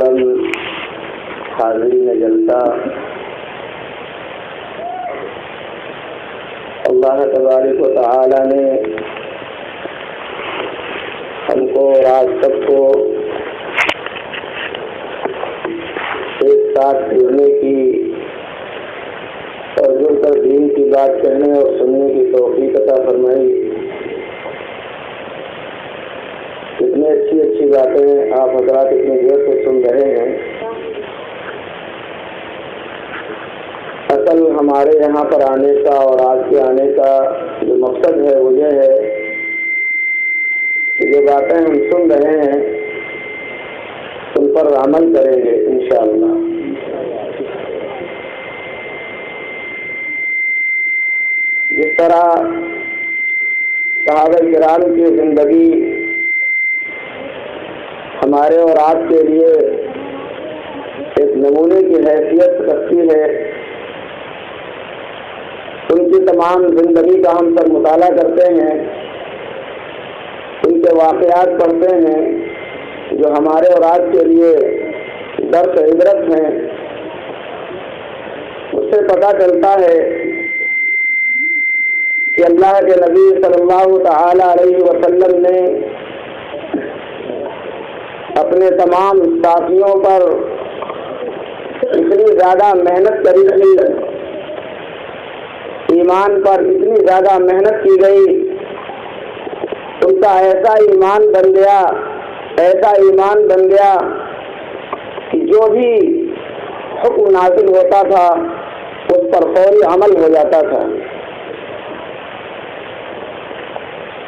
محترم حاضرین جلسہ، اللہ تبارک و تعالی نے ہم کو اور آپ سب کو ایک ساتھ جڑنے کی اور جڑ کر دین کی بات کہنے اور سننے کی توفیق عطا فرمائی۔ اتنی اچھی باتیں آپ حضرات اتنے دیر سے سن رہے ہیں۔ اصل ہمارے یہاں پر آنے کا اور آج کے آنے کا جو مقصد ہے وہ یہ ہے کہ جو باتیں ہم سن رہے ہیں ان پر عمل کریں گے انشاءاللہ۔ جس طرح صحابہ کرام کی زندگی ہمارے اور آپ کے لیے ایک نمونے کی حیثیت رکھتی ہے، ان کی تمام زندگی کا ہم سب مطالعہ کرتے ہیں، ان کے واقعات پڑھتے ہیں جو ہمارے اور آپ کے لیے درس عبرت ہیں۔ اس سے پتہ چلتا ہے کہ اللہ کے نبی صلی اللہ تعالی علیہ وسلم نے اپنے تمام ساتھیوں پر اتنی زیادہ محنت کری تھی، ایمان پر اتنی زیادہ محنت کی گئی، ان کا ایسا ایمان بن گیا کہ جو بھی حکم نازل ہوتا تھا اس پر فوری عمل ہو جاتا تھا۔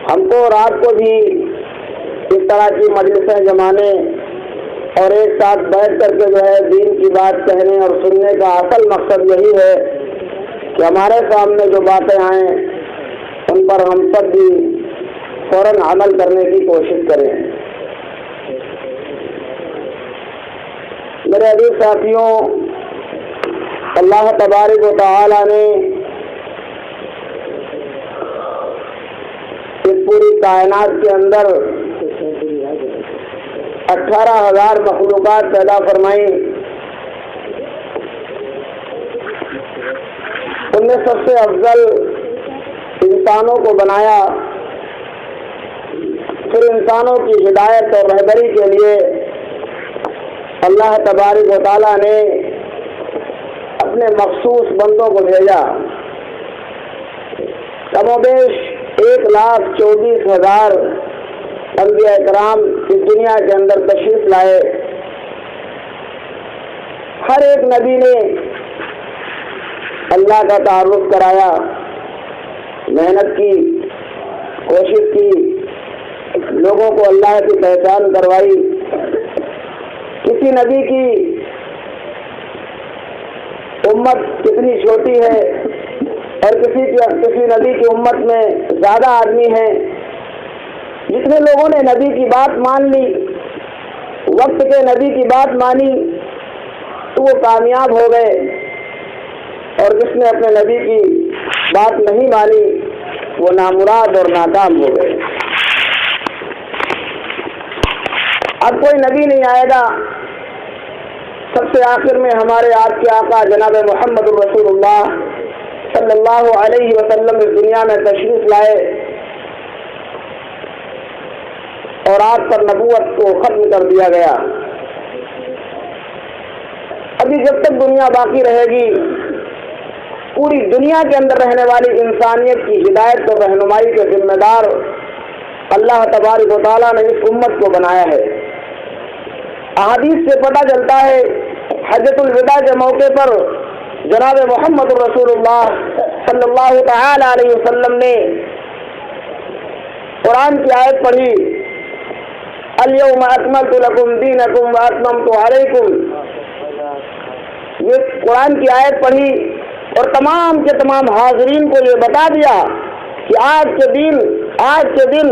ہم کو اور آپ کو بھی اس طرح کی مجلسیں جمانے اور ایک ساتھ بیٹھ کر کے جو ہے دین کی بات کہنے اور سننے کا اصل مقصد یہی ہے کہ ہمارے سامنے جو باتیں آئیں ان پر ہم سب بھی فوراً عمل کرنے کی کوشش کریں۔ میرے عزیز ساتھیوں، اللہ تبارک و تعالی نے اس پوری کائنات کے اندر 18,000 مخلوقات پیدا فرمائی۔ ان میں سب سے افضل انسانوں کو بنایا، پھر انسانوں کی ہدایت اور رہبری کے لیے اللہ تبارک و تعالیٰ نے اپنے مخصوص بندوں کو بھیجا۔ کم و بیش 1,24,000 انبیاء کرام اس دنیا کے اندر تشریف لائے۔ ہر ایک نبی نے اللہ کا تعارف کرایا، محنت کی، کوشش کی، لوگوں کو اللہ کی پہچان کروائی۔ کسی نبی کی امت کتنی چھوٹی ہے اور کسی نبی کی امت میں زیادہ آدمی ہیں، جتنے لوگوں نے نبی کی بات مان لی، وقت کے نبی کی بات مانی تو وہ کامیاب ہو گئے، اور جس نے اپنے نبی کی بات نہیں مانی وہ نامراد اور ناکام ہو گئے۔ اب کوئی نبی نہیں آئے گا، سب سے آخر میں ہمارے آپ کے آقا جناب محمد الرسول اللہ صلی اللہ علیہ وسلم اس دنیا میں تشریف لائے اور آپ پر نبوت کو ختم کر دیا گیا۔ ابھی جب تک دنیا باقی رہے گی، پوری دنیا کے اندر رہنے والی انسانیت کی ہدایت اور رہنمائی کے ذمہ دار اللہ تبارک و تعالیٰ نے اس امت کو بنایا ہے۔ احادیث سے پتہ چلتا ہے حجۃ الوداع کے موقع پر جناب محمد الرسول اللہ صلی اللہ تعالی علیہ وسلم نے قرآن کی آیت پڑھی، الیوم اکملت لکم دینکم واتممت علیکم۔ یہ قرآن کی آیت پڑھی اور تمام کے تمام حاضرین کو یہ بتا دیا کہ آج کے دن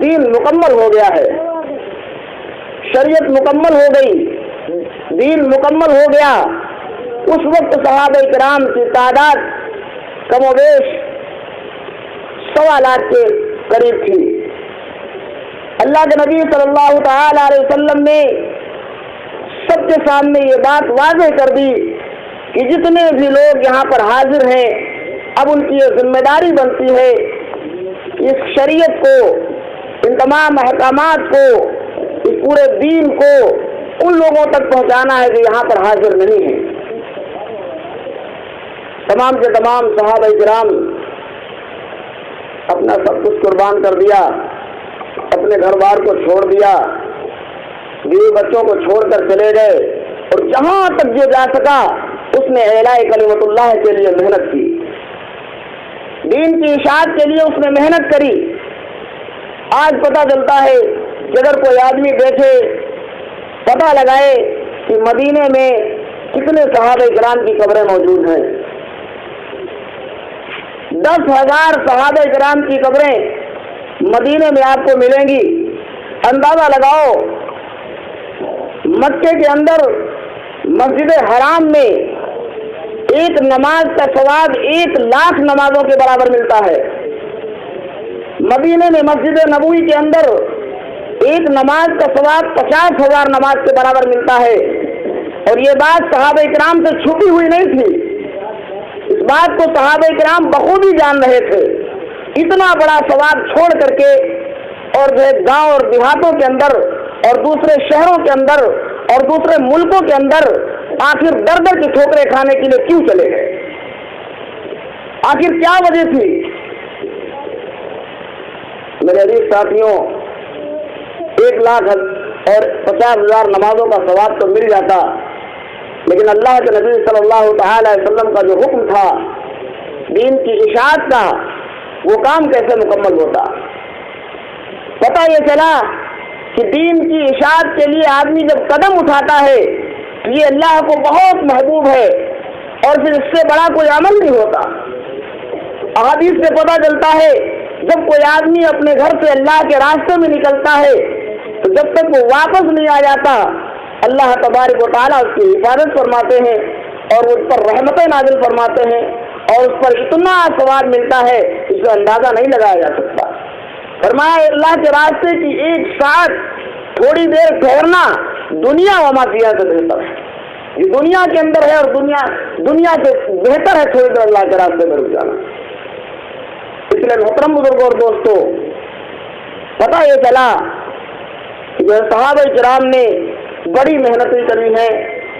دین مکمل ہو گیا ہے، شریعت مکمل ہو گئی، دین مکمل ہو گیا۔ اس وقت صحابہ کرام کی تعداد کم و بیش 1.25 لاکھ کے قریب تھی۔ اللہ کے نبی صلی اللہ تعالی علیہ وسلم نے سب کے سامنے یہ بات واضح کر دی کہ جتنے بھی لوگ یہاں پر حاضر ہیں اب ان کی یہ ذمہ داری بنتی ہے اس شریعت کو، ان تمام احکامات کو، اس پورے دین کو ان لوگوں تک پہنچانا ہے جو یہاں پر حاضر نہیں ہیں۔ تمام کے تمام صحابہ کرام اپنا سب کچھ قربان کر دیا، اپنے گھر بار کو چھوڑ دیا، بیوی بچوں کو چھوڑ کر چلے گئے، اور جہاں تک جو جا سکا اس نے اعلاء کلمت اللہ کے لیے محنت کی، دین کی اشاعت کے لیے اس نے محنت کری۔ آج پتہ چلتا ہے کہ اگر کوئی آدمی بیٹھے پتہ لگائے کہ مدینے میں کتنے صحابہ کرام کی قبریں موجود ہیں، 10,000 صحابہ کرام کی قبریں مدینے میں آپ کو ملیں گی۔ اندازہ لگاؤ مکے کے اندر مسجد حرام میں ایک نماز کا ثواب 1,00,000 نمازوں کے برابر ملتا ہے۔ مدینے میں مسجد نبوی کے اندر ایک نماز کا ثواب 50,000 نماز کے برابر ملتا ہے، اور یہ بات صحابہ کرام سے چھپی ہوئی نہیں تھی، اس بات کو صحابہ کرام بخوبی جان رہے تھے۔ اتنا بڑا ثواب چھوڑ کر کے اور جو گاؤں اور دیہاتوں کے اندر اور دوسرے شہروں کے اندر اور دوسرے ملکوں کے اندر آخر در در کی ٹھوکریں کھانے کے لیے کیوں چلے گئے؟ آخر کیا وجہ تھی؟ میرے عزیز ساتھیوں، 1,00,000 اور 50,000 نمازوں کا ثواب تو مل جاتا، لیکن اللہ کے نبی صلی اللہ تعالی علیہ وسلم کا جو حکم تھا دین کی اشاعت کا، وہ کام کیسے مکمل ہوتا؟ پتہ یہ چلا کہ دین کی اشاعت کے لیے آدمی جب قدم اٹھاتا ہے یہ اللہ کو بہت محبوب ہے، اور پھر اس سے بڑا کوئی عمل نہیں ہوتا۔ احادیث سے پتہ چلتا ہے جب کوئی آدمی اپنے گھر سے اللہ کے راستے میں نکلتا ہے تو جب تک وہ واپس نہیں آ جاتا اللہ تبارک و تعالیٰ اس کی حفاظت فرماتے ہیں اور اس پر رحمتیں نازل فرماتے ہیں، اور اس پر اتنا ثواب ملتا ہے اس کا اندازہ نہیں لگایا جا سکتا۔ فرمایا اللہ کے راستے کی 1 ساعت تھوڑی دیر ٹھہرنا دنیا و ما فیہا سے بہتر ہے، یہ دنیا کے اندر ہے اور دنیا سے بہتر ہے تھوڑی دیر اللہ کے راستے میں رک جانا۔ اس لیے محترم بزرگوں اور دوستوں، پتہ یہ چلا کہ صحابہ کرام نے بڑی محنتیں کری ہیں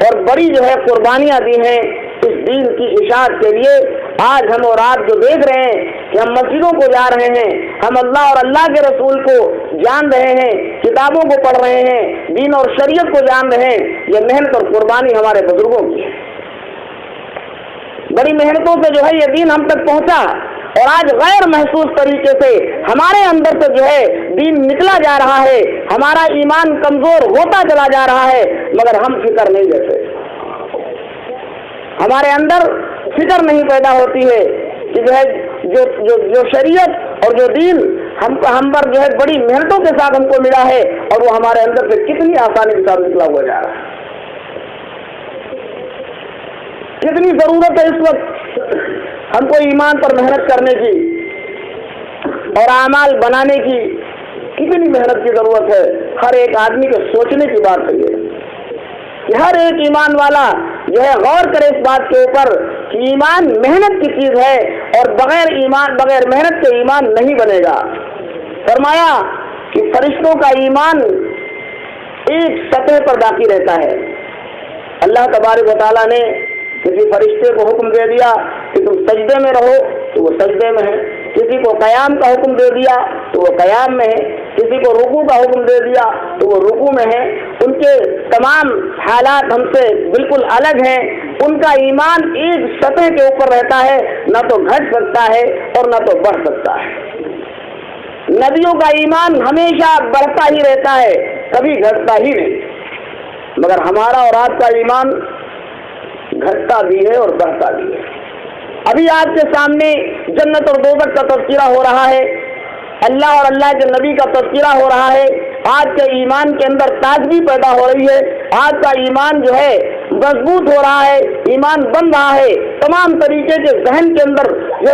اور بڑی قربانیاں دی ہیں اس دین کی اشاعت کے لیے۔ آج ہم اور آپ جو دیکھ رہے ہیں کہ ہم مسجدوں کو جا رہے ہیں، ہم اللہ اور اللہ کے رسول کو جان رہے ہیں، کتابوں کو پڑھ رہے ہیں، دین اور شریعت کو جان رہے ہیں، یہ محنت اور قربانی ہمارے بزرگوں کی ہے۔ بڑی محنتوں سے یہ دین ہم تک پہنچا، اور آج غیر محسوس طریقے سے ہمارے اندر سے دین نکلا جا رہا ہے، ہمارا ایمان کمزور ہوتا چلا جا رہا ہے، مگر ہم فکر نہیں لیتے، ہمارے اندر فکر نہیں پیدا ہوتی ہے کہ جو شریعت اور جو دین ہم پر بڑی محنتوں کے ساتھ ہم کو ملا ہے، اور وہ ہمارے اندر سے کتنی آسانی کے ساتھ نکلا ہوا جا رہا ہے۔ کتنی ضرورت ہے اس وقت ہم کو ایمان پر محنت کرنے کی اور اعمال بنانے کی، کتنی محنت کی ضرورت ہے۔ ہر ایک آدمی کو سوچنے کی بات ہے یہ کہ ہر ایک ایمان والا غور کرے اس بات کے اوپر کہ ایمان محنت کی چیز ہے، اور بغیر محنت کے ایمان نہیں بنے گا۔ فرمایا کہ فرشتوں کا ایمان ایک سطح پر باقی رہتا ہے۔ اللہ تبارک و تعالیٰ نے کسی فرشتے کو حکم دے دیا کہ تم سجدے میں رہو تو وہ سجدے میں ہے، کسی کو قیام کا حکم دے دیا تو وہ قیام میں ہے، کسی کو رکوع کا حکم دے دیا تو وہ رکوع میں ہے۔ ان کے تمام حالات ہم سے بالکل الگ ہیں، ان کا ایمان ایک سطح کے اوپر رہتا ہے، نہ تو گھٹ سکتا ہے اور نہ تو بڑھ سکتا ہے۔ نبیوں کا ایمان ہمیشہ بڑھتا ہی رہتا ہے، کبھی گھٹتا ہی نہیں، مگر ہمارا اور آپ کا ایمان گھٹتا بھی ہے اور بڑھتا بھی ہے۔ ابھی آپ کے سامنے جنت اور دوزخ کا تذکرہ ہو رہا ہے، اللہ اور اللہ کے نبی کا تذکرہ ہو رہا ہے، آج کے ایمان کے اندر تازگی پیدا ہو رہی ہے، آج کا ایمان مضبوط ہو رہا ہے، ایمان بن رہا ہے، تمام طریقے کے ذہن کے اندر جو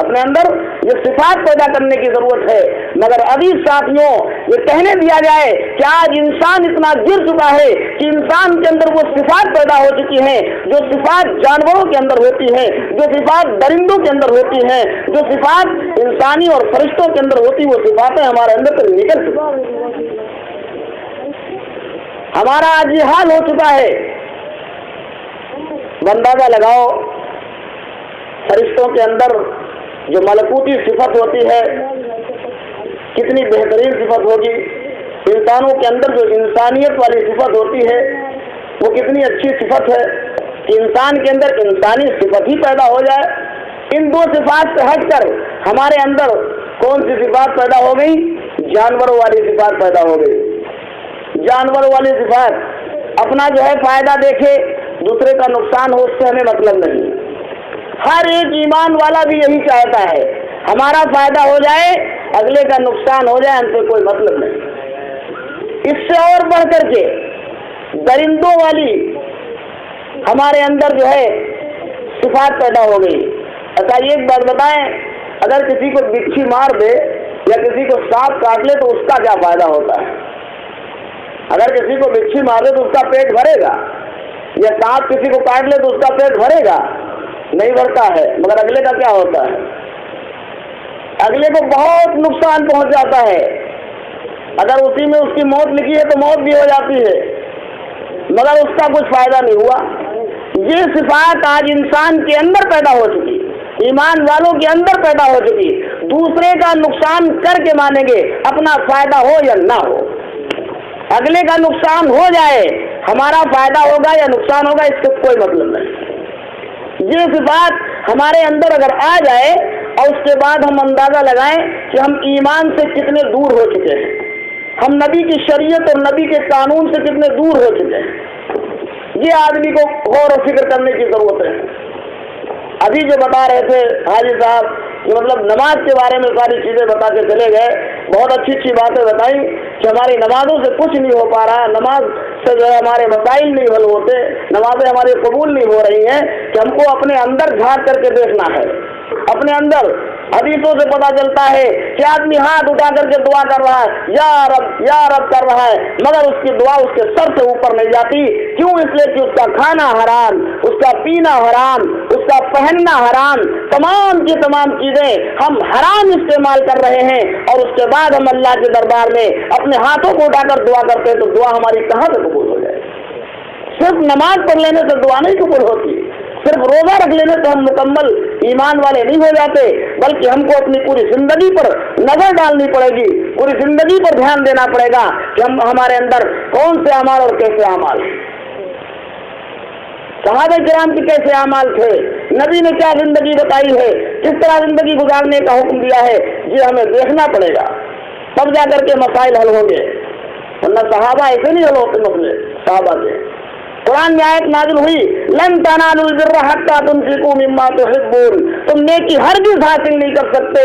اپنے اندر یہ صفات پیدا کرنے کی ضرورت ہے. مگر ابھی ساتھیوں یہ کہنے دیا جائے کہ آج انسان اتنا گر چکا ہے کہ انسان کے اندر وہ صفات پیدا ہو چکی ہیں جو صفات جانوروں کے اندر ہوتی ہیں, جو صفات درندوں کے اندر ہوتی ہیں, جو صفات انسانی اور فرشتوں کے اندر ہوتی, وہ صفاتیں ہمارے اندر سے نکل چکی. ہمارا آج یہ حال ہو چکا ہے. اندازہ لگاؤ فرشتوں کے اندر جو ملکوتی صفت ہوتی ہے کتنی بہترین صفت ہوگی. انسانوں کے اندر جو انسانیت والی صفت ہوتی ہے وہ کتنی اچھی صفت ہے کہ انسان کے اندر انسانی صفت ہی پیدا ہو جائے. ان دو صفات سے ہٹ کر ہمارے اندر کون سی صفات پیدا ہو گئی؟ جانوروں والی صفات پیدا ہو گئی. جانوروں والی صفات اپنا جو ہے فائدہ دیکھے, دوسرے کا نقصان ہو, اس سے ہمیں مطلب نہیں. ہر ایک ایمان والا بھی یہی چاہتا ہے ہمارا فائدہ ہو جائے, اگلے کا نقصان ہو جائے, ہم سے کوئی مطلب نہیں. اس سے اور بڑھ کر کے درندوں والی ہمارے اندر جو ہے صفات پیدا ہو گئی. اچھا ایک بات بتائیں, اگر کسی کو بچھی مار دے یا کسی کو سانپ کاٹ لے تو اس کا کیا فائدہ ہوتا ہے؟ اگر کسی کو بچھی مار دے تو اس کا پیٹ بھرے گا, یا سانپ کسی کو کاٹ لے تو اس کا پیٹ بھرے گا؟ نہیں بھرتا ہے. مگر اگلے کا کیا ہوتا ہے؟ اگلے کو بہت نقصان پہنچ جاتا ہے. اگر اسی میں اس کی موت لکھی ہے تو موت بھی ہو جاتی ہے, مگر اس کا کچھ فائدہ نہیں ہوا. یہ صفات آج انسان کے اندر پیدا ہو چکی, ایمان والوں کے اندر پیدا ہو چکی. دوسرے کا نقصان کر کے مانیں گے, اپنا فائدہ ہو یا نہ ہو. اگلے کا نقصان ہو جائے, ہمارا فائدہ ہوگا یا نقصان ہوگا, اس سے کوئی مطلب نہیں. یہ صفات ہمارے اندر اگر آ جائے اور اس کے بعد ہم اندازہ لگائیں کہ ہم ایمان سے کتنے دور ہو چکے ہیں, ہم نبی کی شریعت اور نبی کے قانون سے کتنے دور ہو چکے ہیں, یہ آدمی کو غور و فکر کرنے کی ضرورت ہے. ابھی جو بتا رہے تھے حاجی صاحب کہ مطلب نماز کے بارے میں ساری چیزیں بتا کے چلے گئے, بہت اچھی اچھی باتیں بتائیں کہ ہماری نمازوں سے کچھ نہیں ہو پا رہا, نماز سے جو ہے ہمارے مسائل نہیں حل ہوتے, نمازیں ہماری قبول نہیں ہو رہی ہیں, کہ ہم کو اپنے اندر جھانک کر کے دیکھنا ہے. اپنے اندر حدیثوں سے پتا چلتا ہے کہ آدمی ہاتھ اٹھا کر کے دعا کر رہا ہے, یا رب کر رہا ہے, مگر اس کی دعا اس کے سر سے اوپر نہیں جاتی. کیوں؟ اس لیے کہ اس کا کھانا حرام, اس کا پینا حرام, اس کا پہننا حرام, تمام کی تمام چیزیں ہم حرام استعمال کر رہے ہیں, اور اس کے بعد ہم اللہ کے دربار میں اپنے ہاتھوں کو اٹھا کر دعا کرتے ہیں, تو دعا ہماری کہاں سے قبول ہو جائے؟ صرف نماز پڑھ لینے سے دعا نہیں قبول ہوتی, صرف روزہ رکھ لینے سے ہم مکمل ایمان والے نہیں ہو جاتے, بلکہ ہم کو اپنی پوری زندگی پر نظر ڈالنی پڑے گی, پوری زندگی پر دھیان دینا پڑے گا کہ ہمارے اندر کون سے اعمال اور کیسے اعمال. صحابہ کرام کے کیسے اعمال تھے, نبی نے کیا زندگی بتائی ہے, کس طرح زندگی گزارنے کا حکم دیا ہے, یہ ہمیں دیکھنا پڑے گا, تب جا کر کے مسائل حل ہوں گے. ورنہ صحابہ ایسے نہیں حل ہوتے مسئلے. صحابہ کے قرآن میں آیت نازل ہوئی, لن تنالوا البر حتى تنفقوا مما تحبون, تم نیکی ہرگز حاصل نہیں کر سکتے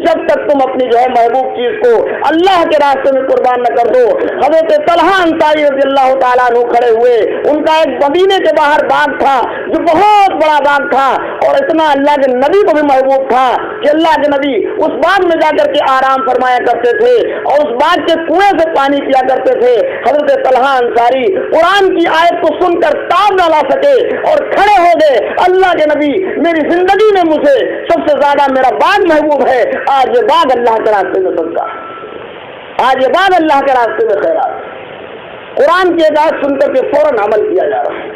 جب تک تم اپنی جو ہے محبوب چیز کو اللہ کے راستے میں قربان نہ کر دو. حضرت طلحہ انصاری رضی اللہ تعالیٰ عنہ کھڑے ہوئے, ان کا ایک مدینے کے باہر باغ تھا جو بہت بڑا باغ تھا, اور اتنا اللہ کے نبی کو بھی محبوب تھا کہ اللہ کے نبی اس باغ میں جا کر کے آرام فرمایا کرتے تھے, اور اس باغ کے کنویں سے پانی پیا کرتے تھے. حضرت طلحہ انصاری قرآن کی آیت کو سن کر تاب نہ لا سکے اور کھڑے ہو گئے, اللہ کے نبی میری زندگی میں مجھے سب سے زیادہ میرا باغ محبوب ہے, آج یہ باغ اللہ کے راستے میں صدقہ, آج یہ باغ اللہ کے راستے میں خیرات. قرآن کی آیت سن کر کے فوراً عمل کیا جا رہا ہے.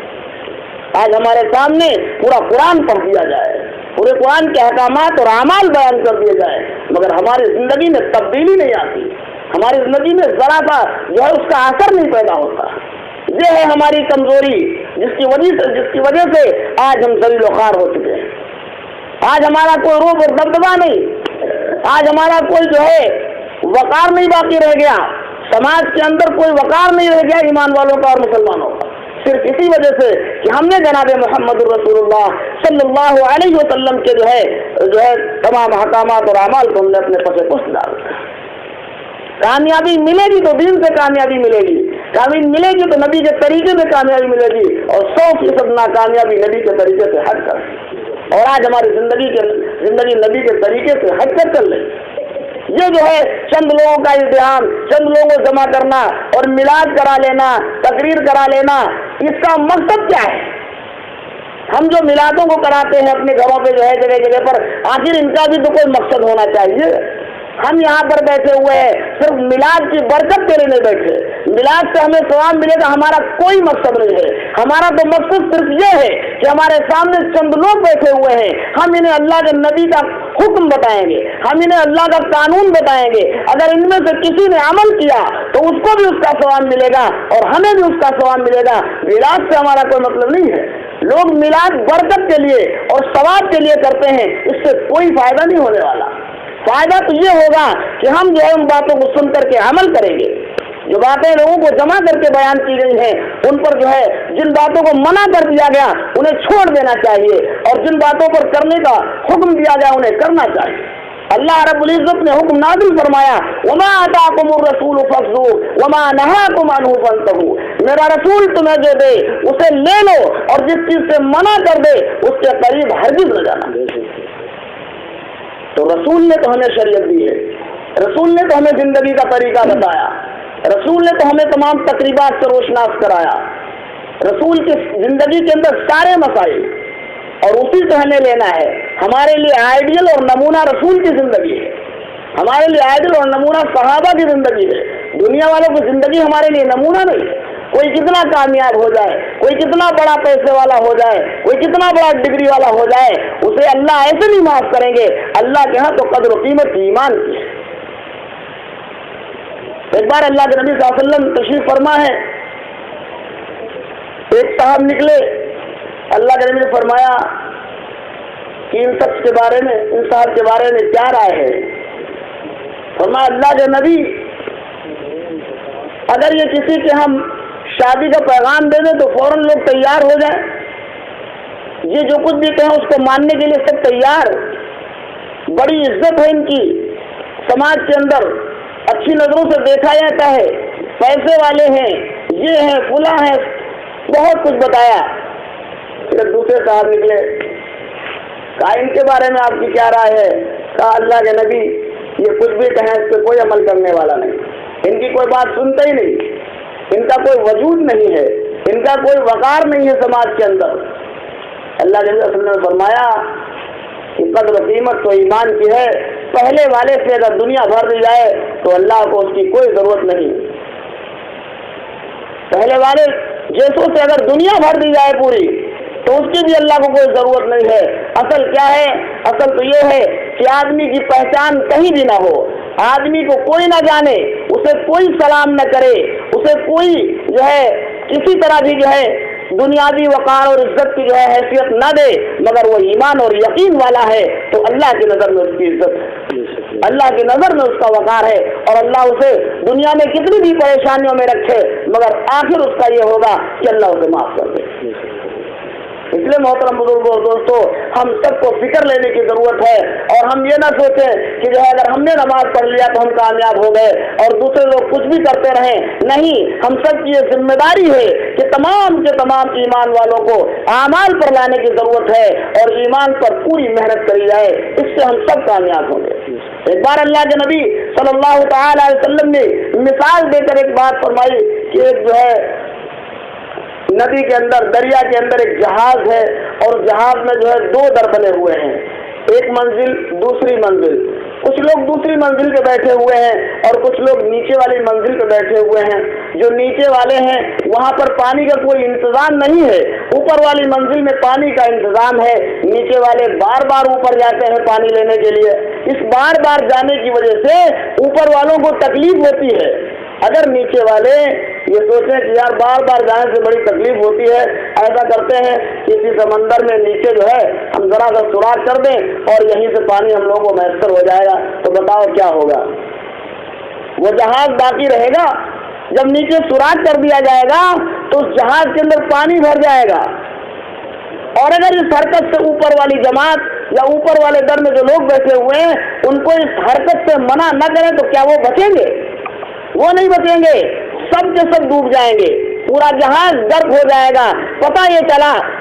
آج ہمارے سامنے پورا قرآن پڑھ دیا جائے, پورے قرآن کے احکامات اور اعمال بیان کر دیے جائے, مگر ہماری زندگی میں تبدیلی نہیں آتی, ہماری زندگی میں ذرا سا جو ہے اس کا اثر نہیں پیدا ہوتا. یہ ہے ہماری کمزوری, جس کی وجہ سے آج ہم ذلیل و خوار ہو چکے ہیں. آج ہمارا کوئی روب اور دبدبا نہیں, آج ہمارا کوئی جو ہے وقار نہیں باقی رہ گیا, سماج کے اندر کوئی وقار نہیں رہ گیا ایمان والوں کا اور مسلمانوں کا, صرف اسی وجہ سے کہ ہم نے جناب محمد الرسول اللہ صلی اللہ علیہ وسلم کے جو ہے تمام احکامات اور اعمال کو ہم نے اپنے پس پشت ڈال دیا. کامیابی ملے گی تو دین سے کامیابی ملے گی, کامیابی ملے گی تو نبی کے طریقے سے کامیابی ملے گی, اور 100% ناکامیابی نبی کے طریقے سے ہٹ کر. اور آج ہماری زندگی نبی کے طریقے سے ہٹ کر چل رہی۔ یہ جو ہے چند لوگوں کا التحام، چند لوگوں کو جمع کرنا اور میلاد کرا لینا، تقریر کرا لینا، اس کا مقصد کیا ہے؟ ہم جو میلادوں کو کراتے ہیں اپنے گھروں پہ جو ہے جگہ جگہ پر، آخر ان کا بھی تو کوئی مقصد ہونا چاہیے۔ ہم یہاں پر بیٹھے ہوئے ہیں صرف میلاد کی برکت کے لیے نہیں بیٹھے، میلاد سے ہمیں ثواب ملے گا ہمارا کوئی مقصد نہیں ہے۔ ہمارا تو مقصد صرف یہ ہے کہ ہمارے سامنے چند لوگ بیٹھے ہوئے ہیں، ہم انہیں اللہ کے نبی کا حکم بتائیں گے، ہم انہیں اللہ کا قانون بتائیں گے، اگر ان میں سے کسی نے عمل کیا تو اس کو بھی اس کا ثواب ملے گا اور ہمیں بھی اس کا ثواب ملے گا۔ میلاد سے ہمارا کوئی مطلب نہیں ہے۔ لوگ میلاد برکت کے لیے اور ثواب کے لیے کرتے ہیں، اس سے کوئی فائدہ نہیں ہونے والا۔ فائدہ تو یہ ہوگا کہ ہم جو ہے ان باتوں کو سن کر کے عمل کریں گے۔ جو باتیں لوگوں کو جمع کر کے بیان کی گئی ہیں ان پر جو ہے جن باتوں کو منع کر دیا گیا انہیں چھوڑ دینا چاہیے، اور جن باتوں پر کرنے کا حکم دیا گیا انہیں کرنا چاہیے۔ اللہ رب العزت نے حکم نازل فرمایا، وما آتاکم الرسول فخذوہ وما نہاکم عنہ فانتہوا، میرا رسول تمہیں جو دے اسے لے لو اور جس چیز سے منع کر دے اس کے قریب ہرگز نہ جانا۔ تو رسول نے تو ہمیں شریعت دی ہے، رسول نے تو ہمیں زندگی کا طریقہ بتایا، رسول نے تو ہمیں تمام تقریبات سے روشناس کرایا، رسول کی زندگی کے اندر سارے مسائل اور اسی سے ہمیں لینا ہے۔ ہمارے لیے آئیڈیل اور نمونہ رسول کی زندگی ہے، ہمارے لیے آئیڈیل اور نمونہ صحابہ کی زندگی ہے۔ دنیا والوں کی زندگی ہمارے لیے نمونہ نہیں ہے۔ کوئی کتنا کامیاب ہو جائے، کوئی کتنا بڑا پیسے والا ہو جائے، کوئی کتنا بڑا ڈگری والا ہو جائے، اسے اللہ ایسے نہیں معاف کریں گے۔ اللہ کے ہاں تو قدر و قیمت ایمان کی ہے۔ ایک بار اللہ کے نبی صلی اللہ علیہ وسلم تشریف فرما ہے، ایک صاحب نکلے، اللہ کے نبی نے فرمایا کہ ان شخص کے بارے میں، ان صاحب کے بارے میں کیا رائے ہے؟ فرمایا اللہ کے نبی اگر یہ کسی کے ہم شادی کا پیغام دے دیں تو فوراً لوگ تیار ہو جائیں، یہ جو کچھ بھی کہیں اس کو ماننے کے لیے سب تیار، بڑی عزت ہے ان کی، سماج کے اندر اچھی نظروں سے دیکھا جاتا ہے، پیسے والے ہیں، یہ ہیں، فلاں ہیں، بہت کچھ بتایا۔ پھر دوسرے صاحب نکلے، کہا ان کے بارے میں آپ کی کیا رائے ہے؟ کہا اللہ کے نبی یہ کچھ بھی کہیں اس پہ کوئی عمل کرنے والا نہیں، ان کی کوئی بات سنتا ہی نہیں، ان کا کوئی وجود نہیں ہے، ان کا کوئی وقار نہیں ہے سماج کے اندر۔ اللہ کے رسول نے فرمایا کہ قدر و قیمت تو ایمان کی ہے، پہلے والے سے اگر دنیا بھر دی جائے تو اللہ کو اس کی کوئی ضرورت نہیں، پہلے والے جیسوں سے اگر دنیا بھر دی جائے پوری تو اس کی بھی اللہ کو کوئی ضرورت نہیں ہے۔ اصل کیا ہے؟ اصل تو یہ ہے کہ آدمی کی پہچان کہیں بھی نہ ہو، آدمی کو کوئی نہ جانے، اسے کوئی سلام نہ کرے، اسے کوئی جو ہے کسی طرح بھی جو ہے دنیاوی وقار اور عزت کی جو ہے حیثیت نہ دے، مگر وہ ایمان اور یقین والا ہے تو اللہ کی نظر میں اس کی عزت ہے، اللہ کی نظر میں اس کا وقار ہے، اور اللہ اسے دنیا میں کتنی بھی پریشانیوں میں رکھے مگر آخر اس کا یہ ہوگا کہ اللہ اسے معاف کر دے۔ اس لیے محترم بزرگوں اور دوستوں، ہم سب کو فکر لینے کی ضرورت ہے، اور ہم یہ نہ سوچیں کہ جو ہے اگر ہم نے نماز پڑھ لیا تو ہم کامیاب ہو گئے اور دوسرے لوگ کچھ بھی کرتے رہیں۔ نہیں، ہم سب کی یہ ذمہ داری ہے کہ تمام کے تمام ایمان والوں کو اعمال پر لانے کی ضرورت ہے اور ایمان پر پوری محنت کری جائے، اس سے ہم سب کامیاب ہوں گے۔ ایک بار اللہ کے نبی صلی اللہ تعالی علیہ وسلم نے مثال دے کر ایک بات فرمائی کہ ایک جو ہے ندی کے اندر، دریا کے اندر ایک جہاز ہے، اور جہاز میں جو ہے دو در بنے ہوئے ہیں، ایک منزل دوسری منزل۔ کچھ لوگ دوسری منزل پہ بیٹھے ہوئے ہیں اور کچھ لوگ نیچے والی منزل پہ بیٹھے ہوئے ہیں۔ جو نیچے والے ہیں وہاں پر پانی کا کوئی انتظام نہیں ہے، اوپر والی منزل میں پانی کا انتظام ہے، نیچے والے بار بار اوپر جاتے ہیں پانی لینے کے لیے۔ اس بار بار جانے کی وجہ سے اوپر والوں کو تکلیف ہوتی ہے۔ اگر نیچے والے یہ سوچیں کہ یار بار بار جانے سے بڑی تکلیف ہوتی ہے، ایسا کرتے ہیں کسی سمندر میں نیچے جو ہے ہم ذرا سا سوراخ کر دیں اور یہیں سے پانی ہم لوگوں کو میسر ہو جائے گا، تو بتاؤ کیا ہوگا؟ وہ جہاز باقی رہے گا؟ جب نیچے سوراخ کر دیا جائے گا تو اس جہاز کے اندر پانی بھر جائے گا، اور اگر اس حرکت سے اوپر والی جماعت یا اوپر والے در میں جو لوگ بیٹھے ہوئے ہیں ان کو اس حرکت سے منع نہ کریں تو کیا وہ بچیں گے؟ وہ نہیں بچیں گے، سب کے سب ڈوب جائیں گے، پورا جہاز غرق ہو جائے گا۔ پتہ یہ چلا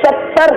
70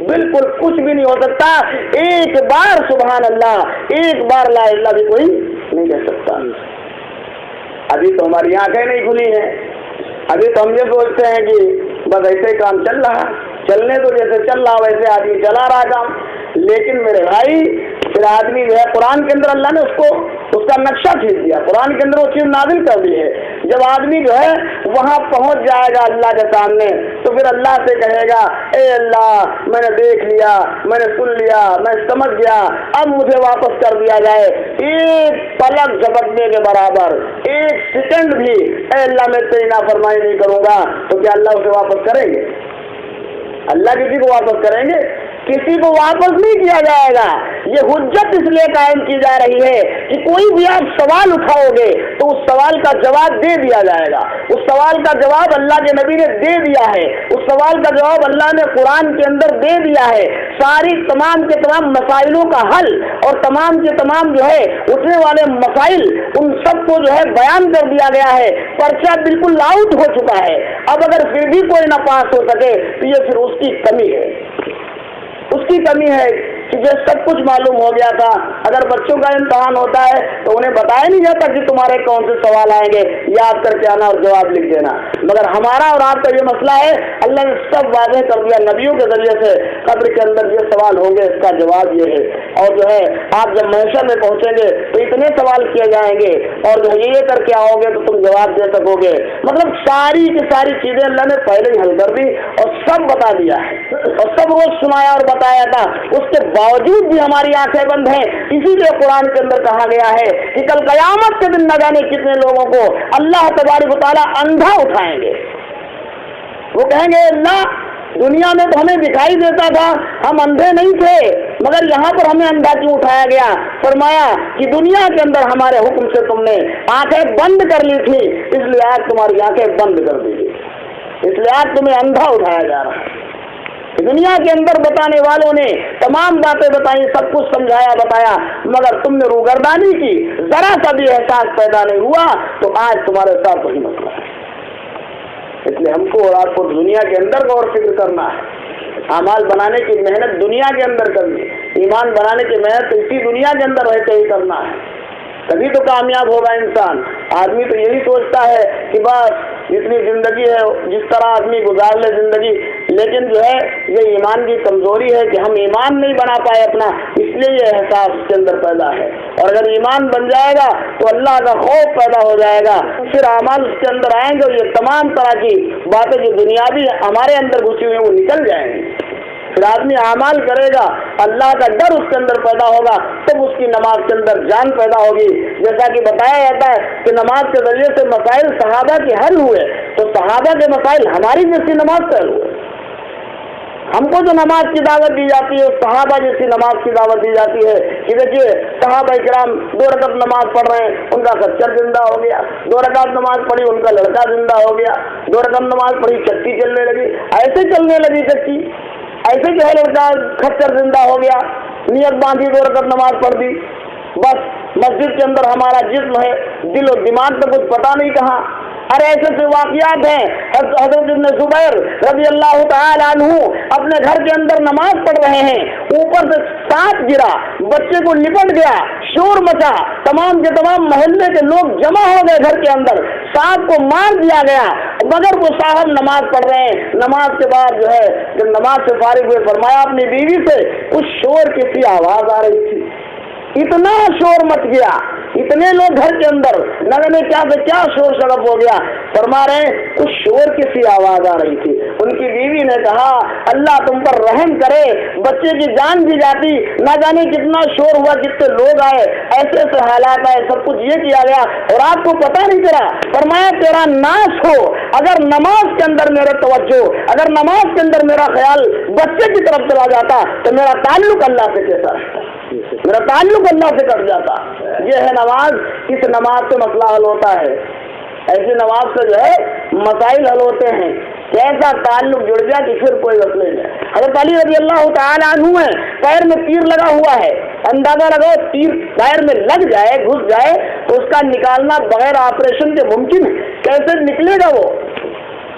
بالکل کچھ بھی نہیں ہو سکتا. ایک بار سبحان اللہ, ایک بار لا الہ الا اللہ بھی کوئی نہیں کہہ سکتا. ابھی تو ہماری آنکھیں نہیں کھلی ہیں, ابھی تو ہم یہ سوچتے ہیں کہ بس ایسے کام چل رہا, چلنے تو جیسے چل رہا ویسے آدمی چلا رہا کام. لیکن میرے بھائی پھر آدمی جو ہے قرآن کے اندر اللہ نے اس کا نقشہ کھینچ دیا, قرآن کے اندر وہ چیز نازل کر دی ہے. جب آدمی جو ہے وہاں پہنچ جائے گا اللہ کے سامنے تو پھر اللہ سے کہے گا اے اللہ میں نے دیکھ لیا, میں نے سن لیا, میں سمجھ گیا, اب مجھے واپس کر دیا جائے. ایک پلک جھپکنے کے برابر, ایک سیکنڈ بھی اے اللہ میں تیری نافرمانی نہیں کروں گا, تو کیا اللہ اسے واپس کریں گے؟ اللہ کسی کو واپس کریں گے؟ کسی کو واپس نہیں کیا جائے گا. یہ حجت اس لیے قائم کی جا رہی ہے کہ کوئی بھی آپ سوال اٹھاؤ گے تو اس سوال کا جواب دے دیا جائے گا. اس سوال کا جواب اللہ کے نبی نے دے دیا ہے, اس سوال کا جواب اللہ نے قرآن کے اندر دے دیا ہے. ساری تمام کے تمام مسائلوں کا حل اور تمام کے تمام جو ہے اٹھنے والے مسائل ان سب کو جو ہے بیان کر دیا گیا ہے. پرچہ بالکل آؤٹ ہو چکا ہے. اب اگر پھر بھی کوئی نہ پاس ہو سکے تو یہ پھر اس کی کمی ہے, اس کی کمی ہے کہ جو سب کچھ معلوم ہو گیا تھا. اگر بچوں کا امتحان ہوتا ہے تو انہیں بتایا نہیں جاتا کہ تمہارے کون سے سوال آئیں گے, یاد کر کے آنا اور جواب لکھ دینا. مگر ہمارا اور آپ کا یہ مسئلہ ہے, اللہ نے سب واضح کر دیا نبیوں کے ذریعے سے, قبر کے اندر یہ سوال ہوں گے, اس کا جواب یہ ہے. اور جو ہے آپ جب محشر میں پہنچیں گے تو اتنے سوال کیے جائیں گے اور جو یہ کر کے آؤ گے تو تم جواب دے سکو گے. مطلب ساری کی ساری چیزیں اللہ نے پہلے ہی حل کر دی اور سب بتا دیا ہے اور سب روز سنایا اور بتایا تھا. اس کے باوجود بھی ہماری آنکھیں بند ہیں. اسی لیے قرآن کے اندر کہا گیا ہے کہ کل قیامت کے دن نہ جانے کتنے لوگوں کو اللہ تبارک و تعالیٰ اندھا اٹھائیں گے. وہ کہیں گے اللہ دنیا میں تو ہمیں دکھائی دیتا تھا, ہم اندھے نہیں تھے, مگر یہاں پر ہمیں اندھا کیوں اٹھایا گیا؟ فرمایا کہ دنیا کے اندر ہمارے حکم سے تم نے آنکھیں بند کر لی تھی, اس لیے آج تمہاری آنکھیں بند کر دی گئی, اس لیے آج تمہیں اندھا اٹھایا جا رہا ہے. دنیا کے اندر بتانے والوں نے تمام باتیں بتائیں, سب کچھ سمجھایا بتایا, مگر تم نے روگردانی کی, ذرا سا بھی احساس پیدا نہیں ہوا, تو آج تمہارے ساتھ وہی مسئلہ ہے. اس لیے ہم کو اور آپ کو دنیا کے اندر غور فکر کرنا ہے. اعمال بنانے کی محنت دنیا کے اندر کرنی, ایمان بنانے کی محنت اسی دنیا کے اندر رہتے ہی کرنا ہے, تبھی تو کامیاب ہوگا انسان. آدمی تو یہی سوچتا ہے کہ بس جتنی زندگی ہے جس طرح آدمی گزار لے زندگی, لیکن جو ہے یہ ایمان کی کمزوری ہے کہ ہم ایمان نہیں بنا پائے اپنا, اس لیے یہ احساس اس کے اندر پیدا ہے. اور اگر ایمان بن جائے گا تو اللہ کا خوف پیدا ہو جائے گا, پھر اعمال اس کے اندر آئیں گے اور یہ تمام طرح کی باتیں جو دنیاوی ہمارے اندر گھسی ہوئی ہیں وہ نکل جائیں گی. پھر آدمی اعمال کرے گا, اللہ کا ڈر اس کے اندر پیدا ہوگا, تب اس کی نماز کے اندر جان پیدا ہوگی. جیسا کہ بتایا جاتا ہے کہ نماز کے ذریعے سے مسائل صحابہ کے حل ہوئے, تو صحابہ کے مسائل ہماری جیسی نماز سے حل ہوئے. ہم کو جو نماز کی دعوت دی جاتی ہے صحابہ جیسی نماز کی دعوت دی جاتی ہے کہ دیکھیے صحابہ کرام 2 رکعت نماز پڑھ رہے ہیں, ان کا خچر زندہ ہو گیا, 2 رکعت نماز پڑھی ان کا لڑکا زندہ ہو گیا, 2 رکعت نماز پڑھی چکی چلنے لگی, ایسے چلنے لگی چکی, ایسے جو ہے لڑکا خچر زندہ ہو گیا, نیت باندھی 2 رکعت نماز پڑھ دی. بس مسجد کے اندر ہمارا جسم ہے, دل و دماغ تو کچھ پتہ نہیں کہاں. ارے ایسے سے واقعات ہیں. حضرت ابن زبیر رضی اللہ تعالی عنہ اپنے گھر کے اندر نماز پڑھ رہے ہیں, اوپر سے سانپ گرا, بچے کو لپٹ گیا, شور مچا, تمام کے تمام محلے کے لوگ جمع ہو گئے گھر کے اندر, سانپ کو مار دیا گیا, مگر وہ صاحب نماز پڑھ رہے ہیں. نماز کے بعد جو ہے جب نماز سے فارغ ہوئے فرمایا اپنی بیوی سے کچھ شور کی سی آواز آ رہی تھی, اتنا شور مچ گیا, اتنے لوگ گھر کے اندر نہ جانے کیا سے کیا شور شراب ہو گیا. فرما رہے ہیں کچھ شور کی سی آواز آ رہی تھی. ان کی بیوی نے کہا اللہ تم پر رحم کرے, بچے کی جان بھی جاتی, نہ جانے کتنا شور ہوا, کتنے لوگ آئے, ایسے ایسے حالات آئے, سب کچھ یہ کیا گیا اور آپ کو پتہ نہیں چلا. فرمایا تیرا ناش ہو اگر نماز کے اندر میرا توجہ, اگر نماز کے اندر میرا خیال بچے کی طرف چلا جاتا تو میرا تعلق اللہ سے کیسا رہتا, میرا تعلق اللہ سے کٹ جاتا. یہ ہے نماز, اس نماز سے مسئلہ حل ہوتا ہے. ایسی نماز سے جو ہے مسائل حل ہوتے ہیں. کیسا تعلق جڑ گیا کہ پھر کوئی مسئلہ نہیں ہے. حضرت علی رضی اللہ تعالی عنہ ہے, پیر میں تیر لگا ہوا ہے, اندازہ لگاؤ تیر پیر میں لگ جائے, گھس جائے تو اس کا نکالنا بغیر آپریشن کے ممکن ہے, کیسے نکلے گا وہ؟